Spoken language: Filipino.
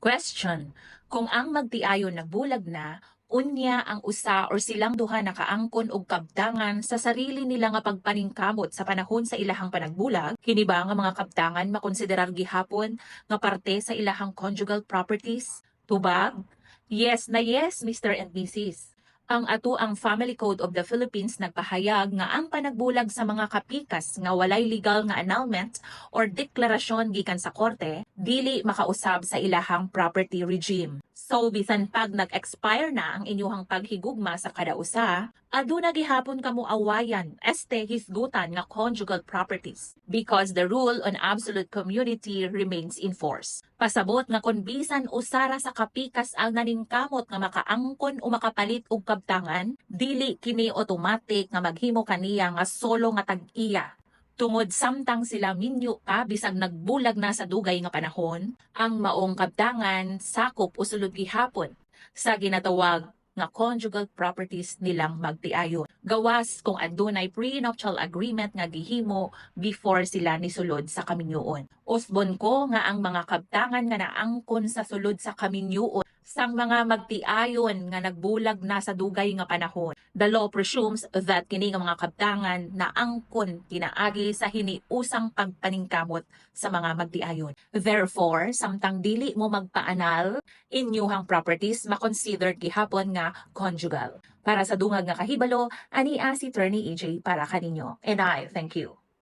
Question: kung ang magtiayon nagbulag na, unya ang usa or silang duha nakaangkon og kabtangan sa sarili nila nga pagpaningkamot sa panahon sa ilahang panagbulag, kini ba nga mga kabtangan makonsiderar gihapon nga parte sa ilahang conjugal properties? Tubag? Yes na yes, Mr. and Mrs. Ang ato ang Family Code of the Philippines nagpahayag nga ang panagbulag sa mga kapikas nga walay legal nga annulment or deklarasyon gikan sa korte dili makausab sa ilahang property regime. So bisan pag nag-expire na ang inyuhang paghigugma sa kada usa, aduna gihapon kamo awayan este hisgutan nga conjugal properties because the rule on absolute community remains in force. Pasabot nga kung bisan usara sa kapikas ang naningkamot nga makaangkon o makapalit og kabtangan, dili kini automatic nga maghimo kaniya nga solo nga tag-iya. Tungod samtang sila minyo pa bisag nagbulag na sa dugay nga panahon, ang maong kabtangan sakop o sulod gihapon sa ginatawag nga conjugal properties nilang magtiayon. Gawas kung adunay prenuptial agreement nga gihimo before sila nisulod sa kaminyoon. Usbon ko nga ang mga kabtangan nga naangkon sa sulod sa kaminyoon sang mga magtiayon nga nagbulag na sa dugay nga panahon. The law presumes that kini nga mga kabtangan na angkon pinaagi sa hiniusang pagpaningkamot sa mga magtiayon. Therefore, samtang dili mo magpaanal, inyuhang properties makonsider gihapon nga conjugal. Para sa dungag nga kahibalo, ani si Attorney AJ para kaninyo. And I thank you.